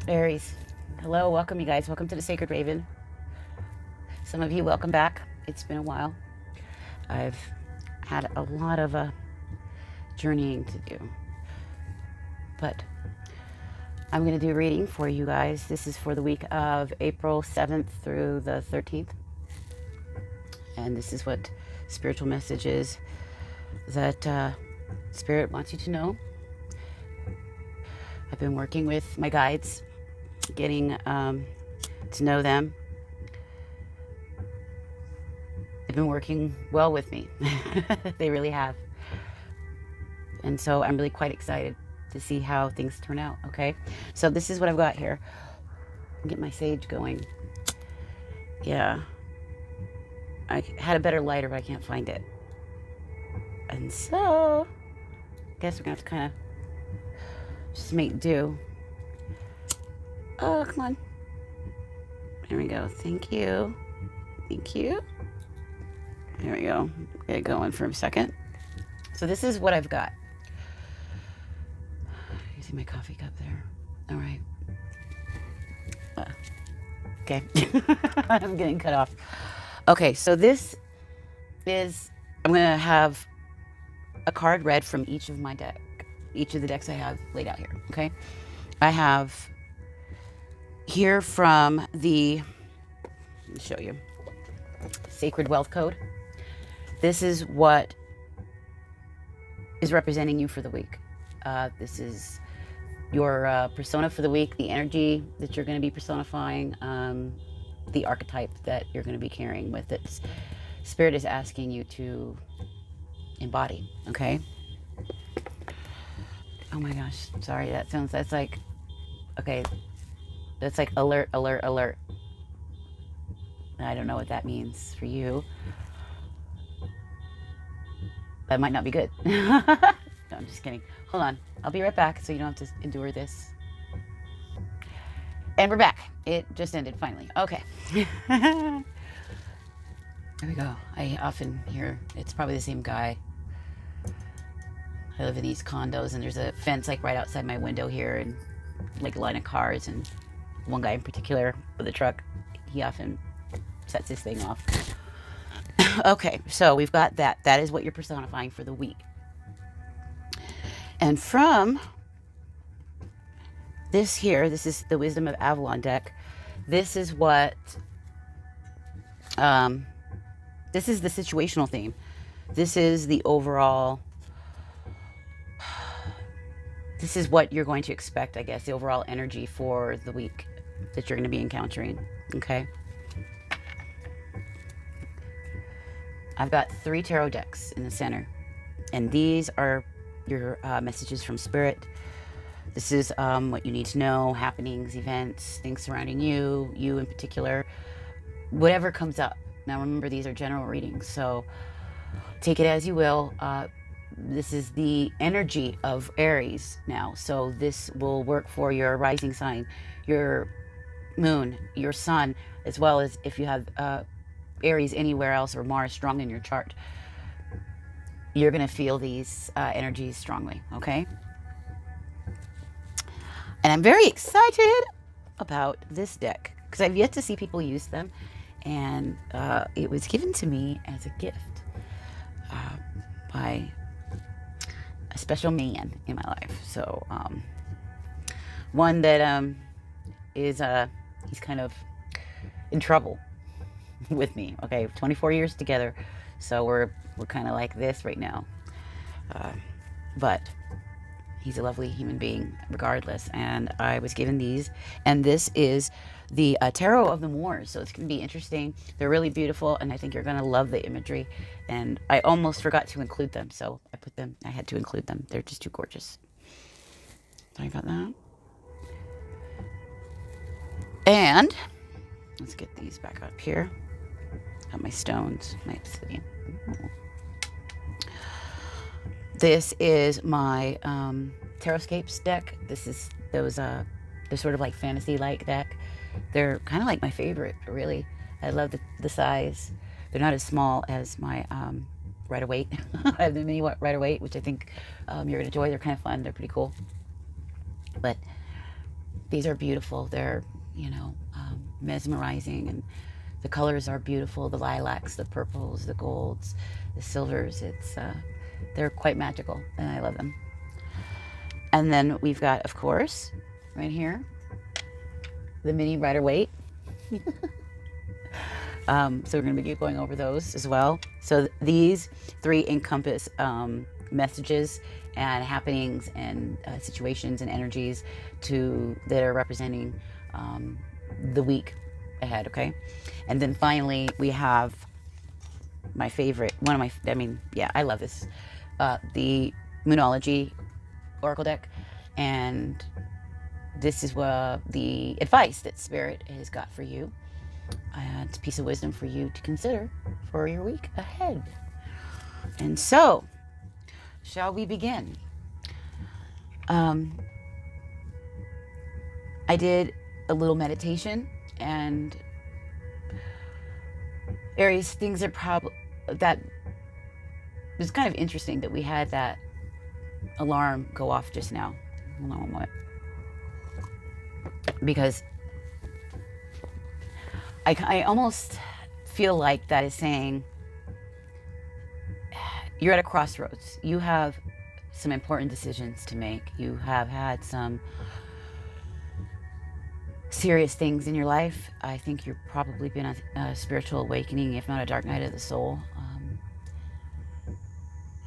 Aries. Hello, welcome you guys. Welcome to the Sacred Raven. Some of you, welcome back. It's been a while. I've had a lot of journeying to do. But I'm going to do a reading for you guys. This is for the week of April 7th through the 13th. And this is what spiritual message is that Spirit wants you to know. I've been working with my guides, getting to know them. They've been working well with me. They really have. And so I'm really quite excited to see how things turn out, okay? So this is what I've got here. Get my sage going. Yeah. I had a better lighter, but I can't find it. And so, I guess we're gonna have to kind of just make do. Oh, come on. There we go. Thank you. Thank you. There we go. Get it going for a second. So this is what I've got. You see my coffee cup there? All right. Okay. I'm getting cut off. Okay, so this is, I'm going to have a card read from each of my deck. Each of the decks I have laid out here, okay? I have here from the, let me show you, Sacred Wealth Code. This is what is representing you for the week. This is your persona for the week, the energy that you're going to be personifying, the archetype that you're going to be carrying with it. Spirit is asking you to embody, okay? Oh my gosh, sorry, that's like, okay, that's like alert, alert, alert. I don't know what that means for you. That might not be good. No, I'm just kidding. Hold on, I'll be right back so you don't have to endure this. And we're back. It just ended finally. Okay. There we go. I often hear, it's probably the same guy. I live in these condos and there's a fence like right outside my window here and like a line of cars, and one guy in particular with a truck, he often sets this thing off. Okay, so we've got that. That is what you're personifying for the week. And from this here, this is the Wisdom of Avalon deck. This is what, this is the situational theme. This is the overall, this is what you're going to expect, I guess, the overall energy for the week that you're going to be encountering, okay? I've got 3 tarot decks in the center, and these are your messages from Spirit. This is what you need to know, happenings, events, things surrounding you, you in particular, whatever comes up. Now remember, these are general readings, so take it as you will. This is the energy of Aries now, so this will work for your rising sign, your moon, your sun, as well as if you have Aries anywhere else or Mars strong in your chart. You're going to feel these energies strongly, okay? And I'm very excited about this deck because I've yet to see people use them, and it was given to me as a gift by a special man in my life. So one that is he's kind of in trouble with me. Okay, 24 years together, so we're kind of like this right now, but he's a lovely human being regardless. And I was given these, and this is the Tarot of the Moors, so it's going to be interesting. They're really beautiful, and I think you're going to love the imagery, and I almost forgot to include them, so I had to include them. They're just too gorgeous. Sorry about that. And let's get these back up here. Got my stones, my obsidian. This is my tarotscopes deck. This is those they're sort of like fantasy-like deck. They're kind of like my favorite, really. I love the size. They're not as small as my Rider-Waite. I have the mini Rider-Waite, which I think you're gonna enjoy. They're kind of fun. They're pretty cool. But These are beautiful. They're, mesmerizing, and the colors are beautiful. The lilacs, the purples, the golds, the silvers. They're quite magical, and I love them. And then we've got, of course, right here, the mini Rider-Waite. So we're going to be going over those as well. So these three encompass messages and happenings and situations and energies that are representing the week ahead, okay? And then finally, we have my favorite, I love this, the Moonology Oracle deck. And this is the advice that Spirit has got for you. It's a piece of wisdom for you to consider for your week ahead. And so, shall we begin? I did a little meditation, and Aries, things are that was kind of interesting that we had that alarm go off just now. Hold on one moment. Because I almost feel like that is saying you're at a crossroads. You have some important decisions to make. You have had some serious things in your life. I think you've probably been a spiritual awakening, if not a dark night of the soul.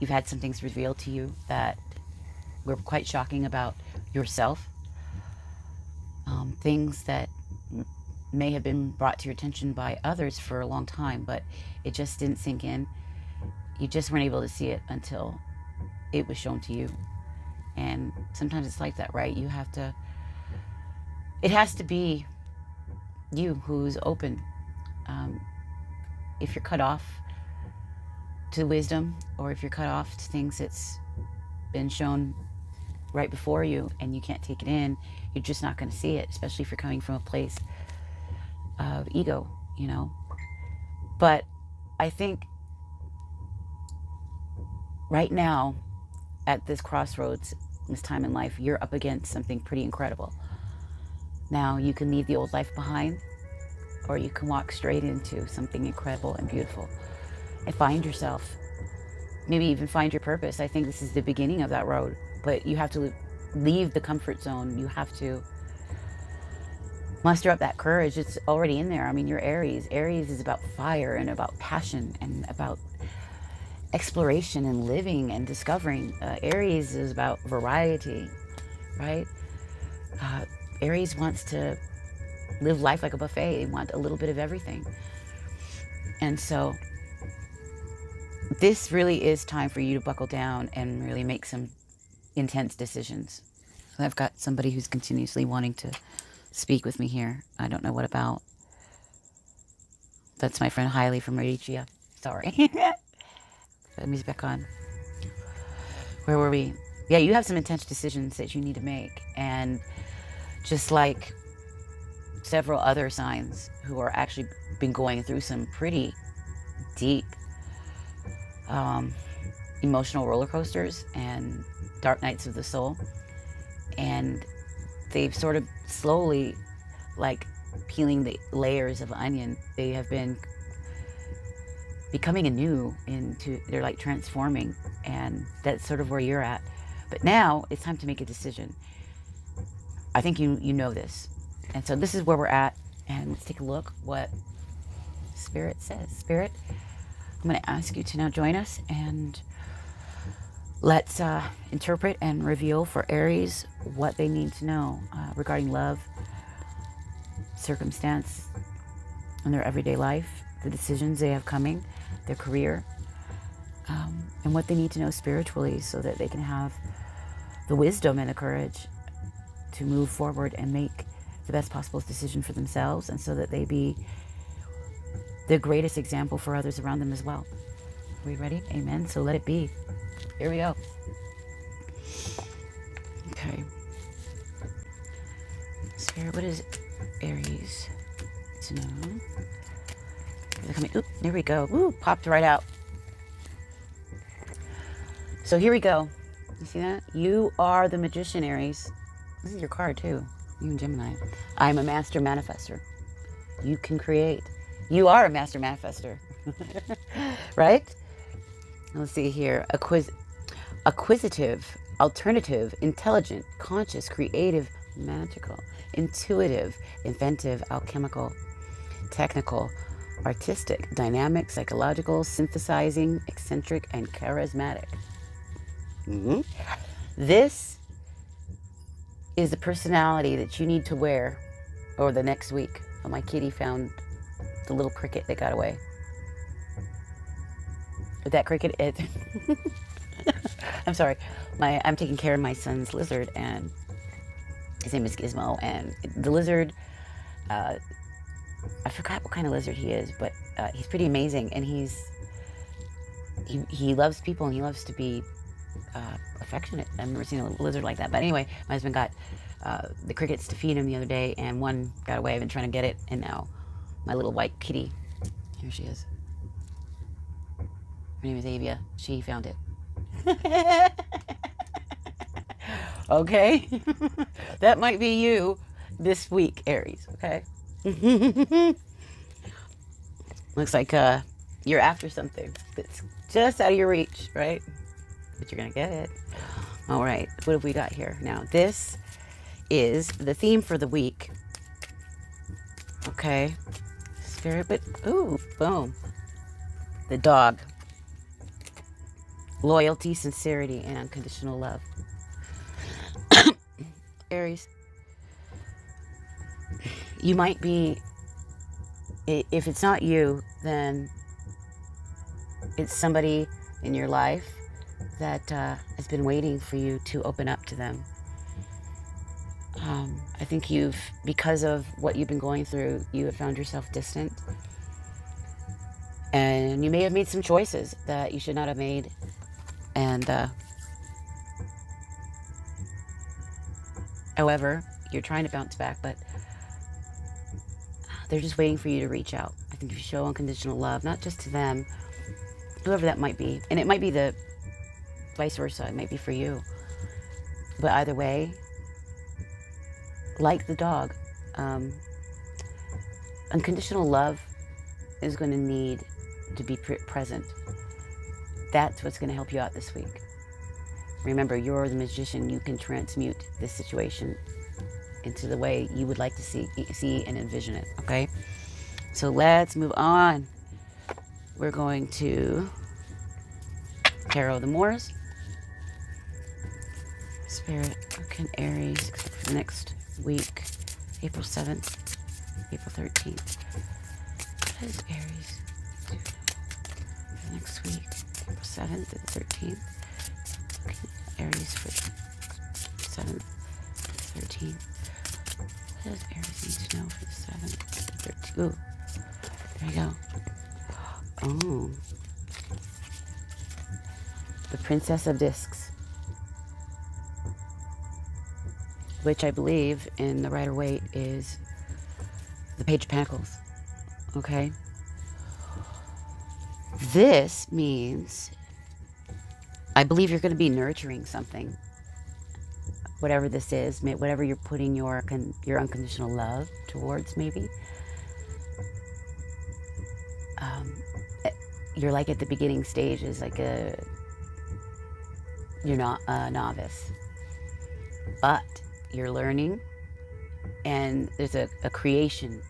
You've had some things revealed to you that were quite shocking about yourself. Things that may have been brought to your attention by others for a long time, but it just didn't sink in. You just weren't able to see it until it was shown to you. And sometimes it's like that, right? It has to be you who's open. If you're cut off to wisdom, or if you're cut off to things that's been shown right before you and you can't take it in, you're just not going to see it, especially if you're coming from a place of ego, But I think right now, at this crossroads, this time in life, you're up against something pretty incredible. Now, you can leave the old life behind, or you can walk straight into something incredible and beautiful and find yourself. Maybe even find your purpose. I think this is the beginning of that road, but you have to leave the comfort zone. You have to muster up that courage. It's already in there. I mean, you're Aries. Aries is about fire and about passion and about exploration and living and discovering. Aries is about variety, right? Aries wants to live life like a buffet. They want a little bit of everything. And so this really is time for you to buckle down and really make some intense decisions. I've got somebody who's continuously wanting to speak with me here. I don't know what about. That's my friend Hailey from Rhodesia. Sorry. Put the music back on. Where were we? Yeah, you have some intense decisions that you need to make. And just like several other signs who are actually been going through some pretty deep emotional roller coasters and dark nights of the soul. And they've sort of slowly, like peeling the layers of an onion, they have been becoming anew they're like transforming, and that's sort of where you're at. But now it's time to make a decision. I think you know this. And so this is where we're at, and let's take a look what Spirit says. Spirit, I'm going to ask you to now join us, and let's interpret and reveal for Aries what they need to know regarding love, circumstance, and their everyday life, the decisions they have coming, their career, and what they need to know spiritually so that they can have the wisdom and the courage to move forward and make the best possible decision for themselves, and so that they be the greatest example for others around them as well. Are we ready? Amen. So let it be. Here we go. Okay. Spirit, what is Aries to know? Oop, there we go. Ooh, popped right out. So here we go. You see that? You are the Magician, Aries. This is your card too. You and Gemini. I'm a master manifester. You can create. You are a master manifester. Right? Let's see here. Acquisitive, alternative, intelligent, conscious, creative, magical, intuitive, inventive, alchemical, technical, artistic, dynamic, psychological, synthesizing, eccentric, and charismatic. This is the personality that you need to wear over the next week. Oh, my kitty found the little cricket that got away. But that cricket, I'm sorry. I'm taking care of my son's lizard, and his name is Gizmo. And the lizard, I forgot what kind of lizard he is, but he's pretty amazing. And he loves people, and he loves to be affectionate. I've never seen a lizard like that. But anyway, my husband got the crickets to feed him the other day, and one got away. I've been trying to get it, and now my little white kitty, here she is. Her name is Avia. She found it. Okay? That might be you this week, Aries, okay? Looks like you're after something that's just out of your reach, right? But you're going to get it. All right. What have we got here? Now, this is the theme for the week. Okay. Spirit, but, ooh, boom. The dog. Loyalty, sincerity, and unconditional love. Aries, you might be, if it's not you, then it's somebody in your life that has been waiting for you to open up to them. I think because of what you've been going through, you have found yourself distant. And you may have made some choices that you should not have made. And however, you're trying to bounce back, but they're just waiting for you to reach out. I think if you show unconditional love, not just to them, whoever that might be, and it might be the vice versa, it might be for you. But either way, like the dog, unconditional love is going to need to be present. That's what's going to help you out this week. Remember, you're the magician. You can transmute this situation into the way you would like to see and envision it, okay? So let's move on. We're going to Tarot the Moors. Spirit, what can Aries expect for the next week? April 7th, April 13th. What does Aries do for the next week? April 7th to the 13th. Aries for 7th, 13th. What does Aries need to know for the 7th, 13th? Ooh, there you go. Oh, the Princess of Discs, which I believe in the Rider-Waite is the Page of Pentacles. Okay? This means I believe you're going to be nurturing something, whatever this is, whatever you're putting your unconditional love towards, maybe. You're like at the beginning stages, like you're not a novice, but you're learning, and there's a creation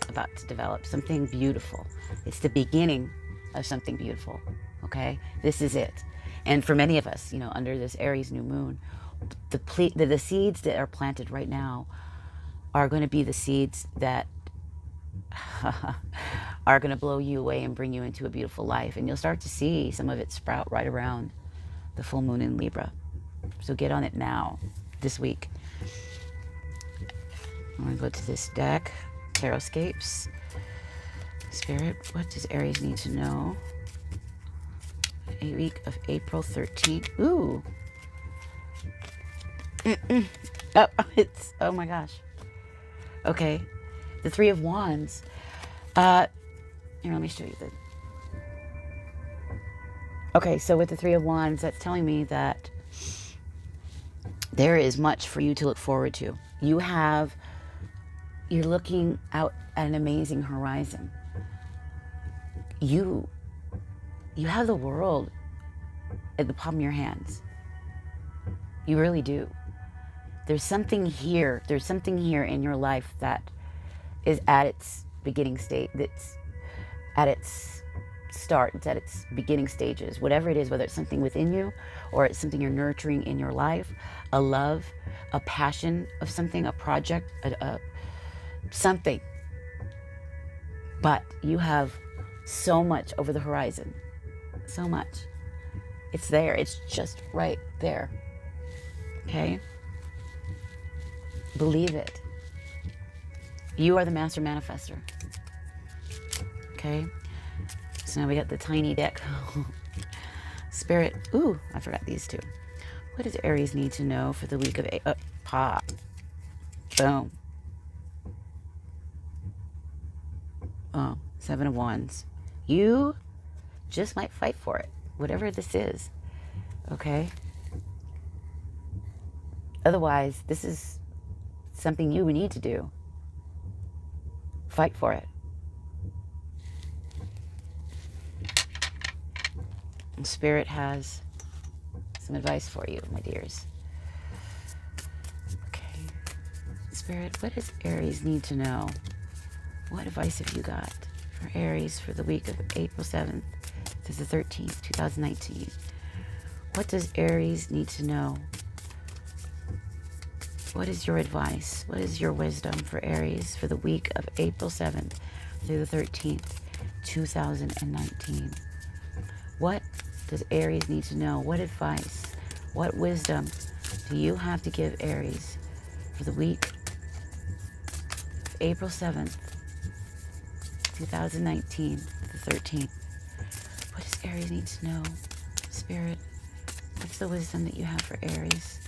about to develop, something beautiful. It's the beginning of something beautiful, okay? This is it. And for many of us, under this Aries new moon, the seeds that are planted right now are going to be the seeds that are going to blow you away and bring you into a beautiful life. And you'll start to see some of it sprout right around the full moon in Libra. So get on it now, this week. I'm going to go to this deck, Tarotscopes. Spirit, what does Aries need to know? A week of April 13th. Ooh. Oh, oh my gosh. Okay. The Three of Wands. Here, let me show you the... Okay, so with the Three of Wands, that's telling me that There is much for you to look forward to. You're looking out at an amazing horizon. You have the world at the palm of your hands. You really do. There's something here. There's something here in your life that is at its beginning state, that's at its start, it's at its beginning stages. Whatever it is, whether it's something within you or it's something you're nurturing in your life, a love, a passion of something, a project, something. But you have so much over the horizon. So much. It's there. It's just right there. Okay? Believe it. You are the master manifester. Okay? So now we got the tiny deck. Spirit. Ooh, I forgot these two. What does Aries need to know for the week of pop? Boom. Oh, 7 of Wands. You just might fight for it. Whatever this is. Okay? Otherwise, this is something you need to do. Fight for it. And Spirit has some advice for you, my dears. Okay. Spirit, what does Aries need to know? What advice have you got for Aries for the week of April 7th to the 13th, 2019? What does Aries need to know? What is your advice? What is your wisdom for Aries for the week of April 7th through the 13th, 2019? What does Aries need to know? What advice, what wisdom do you have to give Aries for the week of April 7th, 2019, the 13th? What does Aries need to know? Spirit, what's the wisdom that you have for Aries?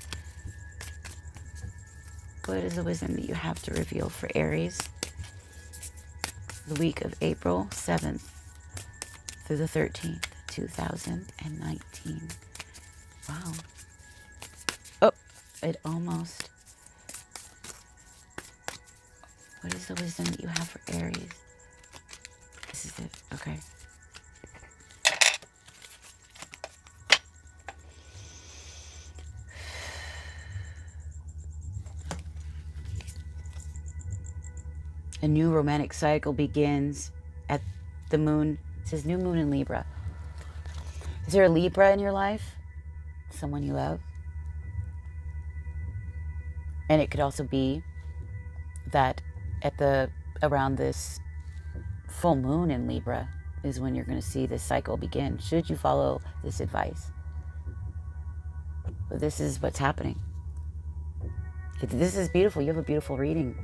What is the wisdom that you have to reveal for Aries the week of April 7th through the 13th, 2019? Wow. Oh, it almost. What is the wisdom that you have for Aries? This is it. Okay. A new romantic cycle begins at the moon. It says new moon in Libra. Is there a Libra in your life? Someone you love? And it could also be that around this full moon in Libra is when you're going to see this cycle begin. Should you follow this advice? But this is what's happening. This is beautiful. You have a beautiful reading.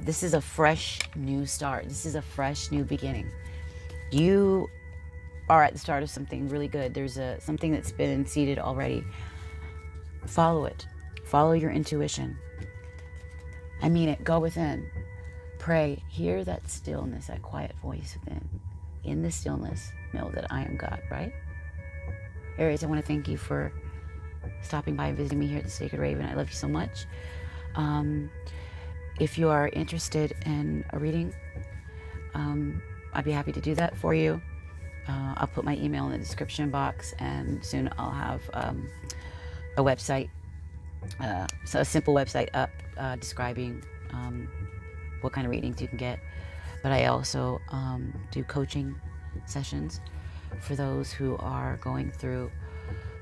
This is a fresh new start. This is a fresh new beginning. You are at the start of something really good. There's something that's been seeded already. Follow it. Follow your intuition. I mean it. Go within. Pray. Hear that stillness, that quiet voice within. In the stillness, know that I am God, right? Aries, I want to thank you for stopping by and visiting me here at the Sacred Raven. I love you so much. If you are interested in a reading, I'd be happy to do that for you. I'll put my email in the description box, and soon I'll have a website, so a simple website up describing what kind of readings you can get. But I also do coaching sessions for those who are going through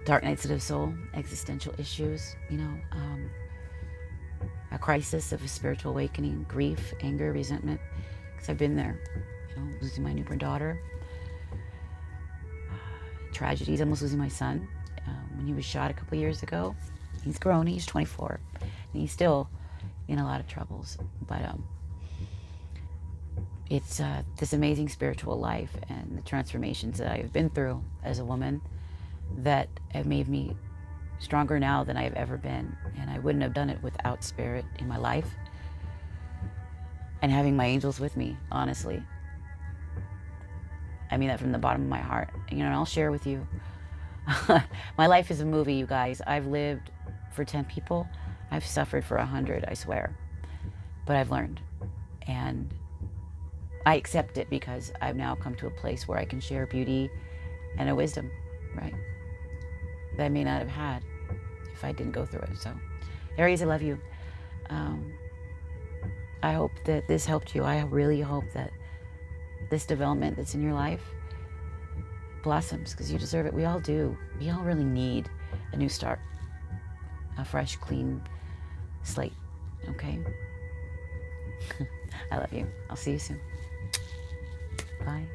dark nights of the soul, existential issues, a crisis of a spiritual awakening, grief, anger, resentment, because I've been there, losing my newborn daughter, tragedies, almost losing my son when he was shot a couple years ago. He's grown, he's 24, and he's still in a lot of troubles, but it's this amazing spiritual life and the transformations that I've been through as a woman that have made me stronger now than I have ever been. And I wouldn't have done it without Spirit in my life and having my angels with me, honestly. I mean that from the bottom of my heart. And I'll share with you. My life is a movie, you guys. I've lived for 10 people. I've suffered for 100, I swear. But I've learned. And I accept it because I've now come to a place where I can share beauty and a wisdom, right? That I may not have had if I didn't go through it. So, Aries, I love you. I hope that this helped you. I really hope that this development that's in your life blossoms, because you deserve it. We all do. We all really need a new start, a fresh, clean slate. Okay? I love you. I'll see you soon. Bye.